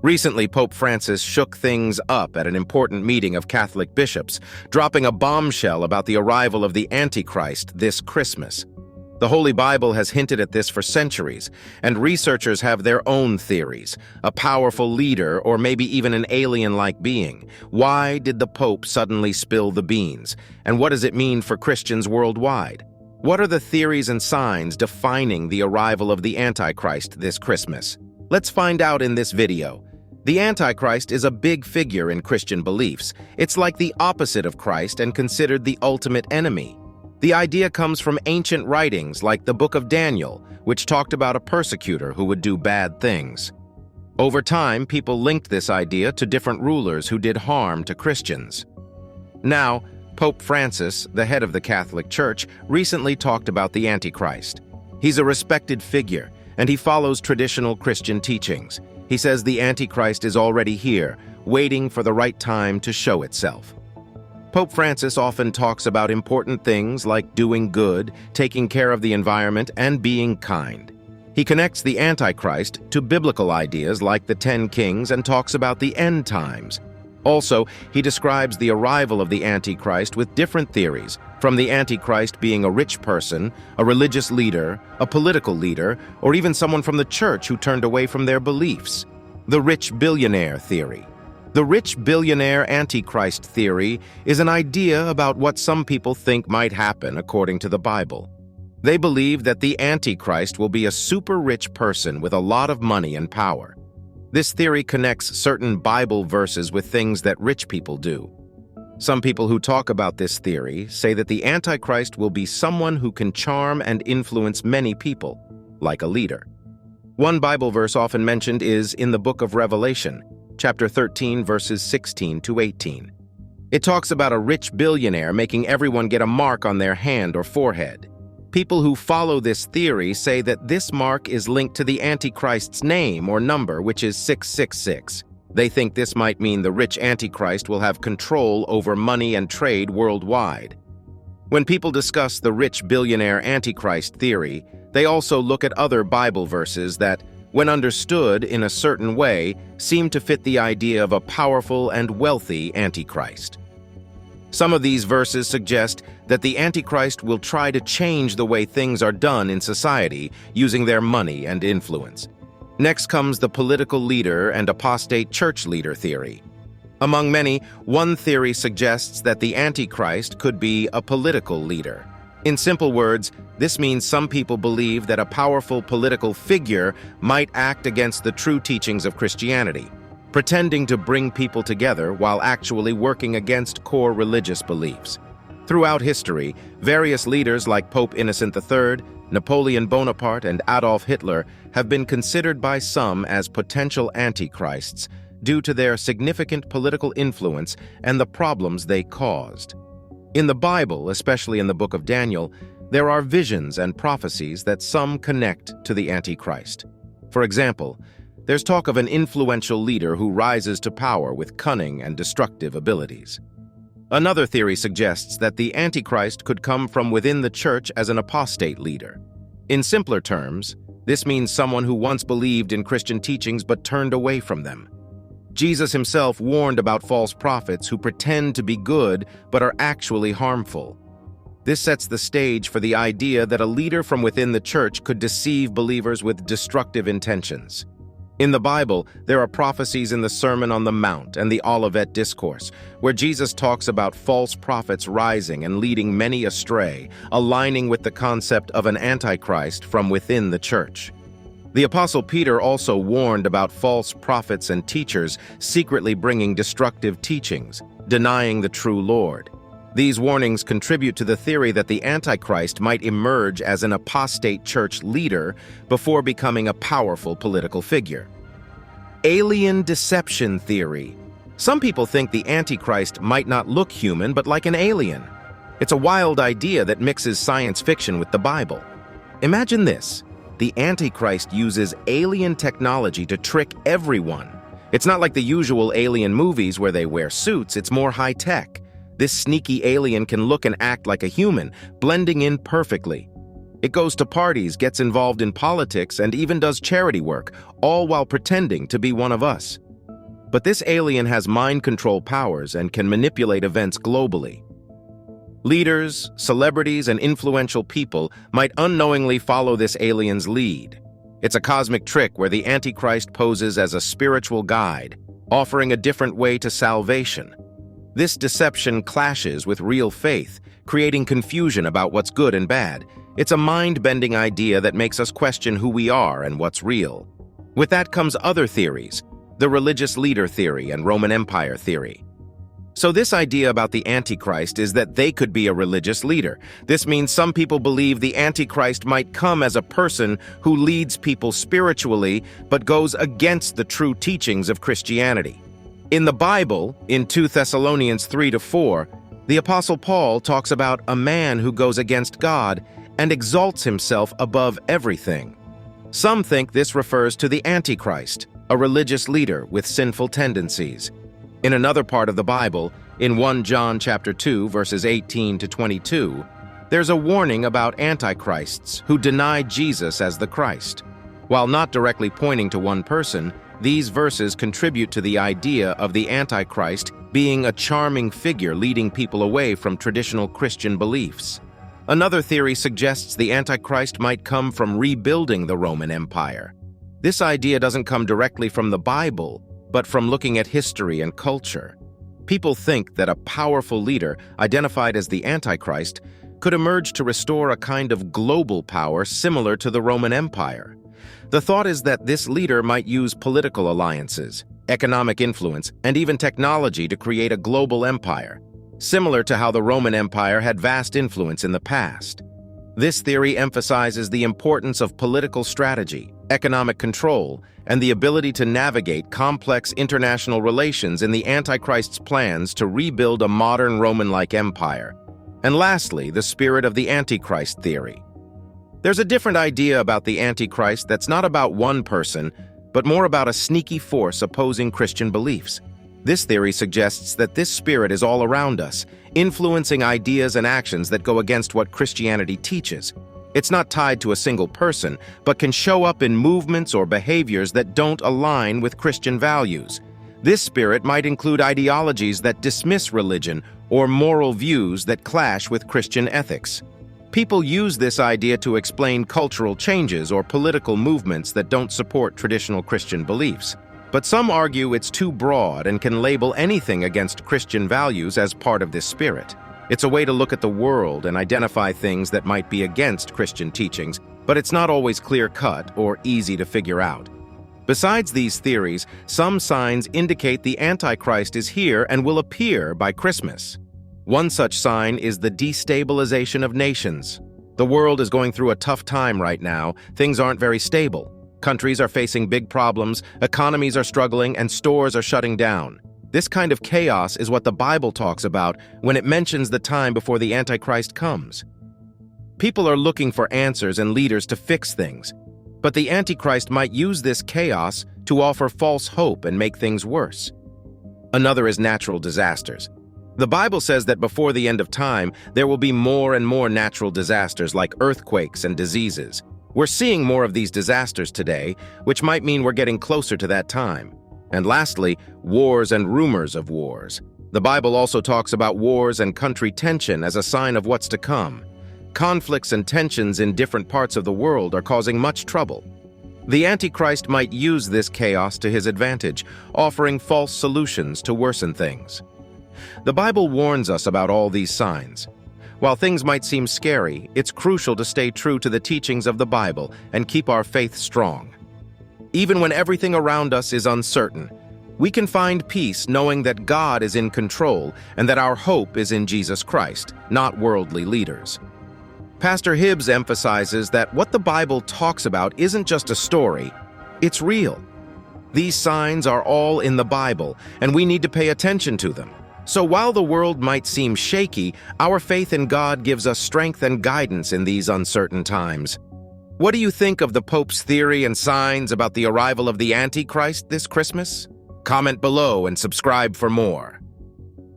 Recently, Pope Francis shook things up at an important meeting of Catholic bishops, dropping a bombshell about the arrival of the Antichrist this Christmas. The Holy Bible has hinted at this for centuries, and researchers have their own theories. A powerful leader, or maybe even an alien-like being. Why did the Pope suddenly spill the beans? And what does it mean for Christians worldwide? What are the theories and signs defining the arrival of the Antichrist this Christmas? Let's find out in this video. The Antichrist is a big figure in Christian beliefs. It's like the opposite of Christ and considered the ultimate enemy. The idea comes from ancient writings like the Book of Daniel, which talked about a persecutor who would do bad things. Over time, people linked this idea to different rulers who did harm to Christians. Now, Pope Francis, the head of the Catholic Church, recently talked about the Antichrist. He's a respected figure, and he follows traditional Christian teachings. He says the Antichrist is already here, waiting for the right time to show itself. Pope Francis often talks about important things like doing good, taking care of the environment, and being kind. He connects the Antichrist to biblical ideas like the 10 Kings and talks about the end times. Also, he describes the arrival of the Antichrist with different theories, from the Antichrist being a rich person, a religious leader, a political leader, or even someone from the church who turned away from their beliefs. The rich billionaire theory. The rich billionaire Antichrist theory is an idea about what some people think might happen according to the Bible. They believe that the Antichrist will be a super rich person with a lot of money and power. This theory connects certain Bible verses with things that rich people do. Some people who talk about this theory say that the Antichrist will be someone who can charm and influence many people, like a leader. One Bible verse often mentioned is in the book of Revelation, chapter 13, verses 16 to 18. It talks about a rich billionaire making everyone get a mark on their hand or forehead. People who follow this theory say that this mark is linked to the Antichrist's name or number, which is 666. They think this might mean the rich Antichrist will have control over money and trade worldwide. When people discuss the rich billionaire Antichrist theory, they also look at other Bible verses that, when understood in a certain way, seem to fit the idea of a powerful and wealthy Antichrist. Some of these verses suggest that the Antichrist will try to change the way things are done in society using their money and influence. Next comes the political leader and apostate church leader theory. Among many, one theory suggests that the Antichrist could be a political leader. In simple words, this means some people believe that a powerful political figure might act against the true teachings of Christianity, pretending to bring people together while actually working against core religious beliefs. Throughout history, various leaders like Pope Innocent III, Napoleon Bonaparte, and Adolf Hitler have been considered by some as potential antichrists due to their significant political influence and the problems they caused. In the Bible, especially in the book of Daniel, there are visions and prophecies that some connect to the Antichrist. For example, there's talk of an influential leader who rises to power with cunning and destructive abilities. Another theory suggests that the Antichrist could come from within the church as an apostate leader. In simpler terms, this means someone who once believed in Christian teachings but turned away from them. Jesus himself warned about false prophets who pretend to be good but are actually harmful. This sets the stage for the idea that a leader from within the church could deceive believers with destructive intentions. In the Bible, there are prophecies in the Sermon on the Mount and the Olivet Discourse, where Jesus talks about false prophets rising and leading many astray, aligning with the concept of an antichrist from within the church. The Apostle Peter also warned about false prophets and teachers secretly bringing destructive teachings, denying the true Lord. These warnings contribute to the theory that the Antichrist might emerge as an apostate church leader before becoming a powerful political figure. Alien deception theory. Some people think the Antichrist might not look human but like an alien. It's a wild idea that mixes science fiction with the Bible. Imagine this. The Antichrist uses alien technology to trick everyone. It's not like the usual alien movies where they wear suits, it's more high-tech. This sneaky alien can look and act like a human, blending in perfectly. It goes to parties, gets involved in politics, and even does charity work, all while pretending to be one of us. but this alien has mind control powers and can manipulate events globally. Leaders, celebrities, and influential people might unknowingly follow this alien's lead. It's a cosmic trick where the Antichrist poses as a spiritual guide, offering a different way to salvation. This deception clashes with real faith, creating confusion about what's good and bad. It's a mind-bending idea that makes us question who we are and what's real. With that comes other theories, the religious leader theory and Roman Empire theory. So this idea about the Antichrist is that they could be a religious leader. This means some people believe the Antichrist might come as a person who leads people spiritually but goes against the true teachings of Christianity. In the Bible, in 2 Thessalonians 3-4, the Apostle Paul talks about a man who goes against God and exalts himself above everything. Some think this refers to the Antichrist, a religious leader with sinful tendencies. In another part of the Bible, in 1 John chapter 2, verses 18-22, there's a warning about antichrists who deny Jesus as the Christ. While not directly pointing to one person, these verses contribute to the idea of the Antichrist being a charming figure leading people away from traditional Christian beliefs. Another theory suggests the Antichrist might come from rebuilding the Roman Empire. This idea doesn't come directly from the Bible, but from looking at history and culture. People think that a powerful leader, identified as the Antichrist, could emerge to restore a kind of global power similar to the Roman Empire. The thought is that this leader might use political alliances, economic influence, and even technology to create a global empire, similar to how the Roman Empire had vast influence in the past. This theory emphasizes the importance of political strategy, economic control, and the ability to navigate complex international relations in the Antichrist's plans to rebuild a modern Roman-like empire. And lastly, the spirit of the Antichrist theory. There's a different idea about the Antichrist that's not about one person, but more about a sneaky force opposing Christian beliefs. This theory suggests that this spirit is all around us, influencing ideas and actions that go against what Christianity teaches. It's not tied to a single person, but can show up in movements or behaviors that don't align with Christian values. This spirit might include ideologies that dismiss religion or moral views that clash with Christian ethics. People use this idea to explain cultural changes or political movements that don't support traditional Christian beliefs. But some argue it's too broad and can label anything against Christian values as part of this spirit. It's a way to look at the world and identify things that might be against Christian teachings, but it's not always clear-cut or easy to figure out. Besides these theories, some signs indicate the Antichrist is here and will appear by Christmas. One such sign is the destabilization of nations. The world is going through a tough time right now. Things aren't very stable. Countries are facing big problems, economies are struggling, and stores are shutting down. This kind of chaos is what the Bible talks about when it mentions the time before the Antichrist comes. People are looking for answers and leaders to fix things, but the Antichrist might use this chaos to offer false hope and make things worse. Another is natural disasters. The Bible says that before the end of time, there will be more and more natural disasters like earthquakes and diseases. We're seeing more of these disasters today, which might mean we're getting closer to that time. And lastly, wars and rumors of wars. The Bible also talks about wars and country tension as a sign of what's to come. Conflicts and tensions in different parts of the world are causing much trouble. The Antichrist might use this chaos to his advantage, offering false solutions to worsen things. The Bible warns us about all these signs. While things might seem scary, it's crucial to stay true to the teachings of the Bible and keep our faith strong. Even when everything around us is uncertain, we can find peace knowing that God is in control and that our hope is in Jesus Christ, not worldly leaders. Pastor Hibbs emphasizes that what the Bible talks about isn't just a story, it's real. These signs are all in the Bible, and we need to pay attention to them. So while the world might seem shaky, our faith in God gives us strength and guidance in these uncertain times. What do you think of the Pope's theory and signs about the arrival of the Antichrist this Christmas? Comment below and subscribe for more.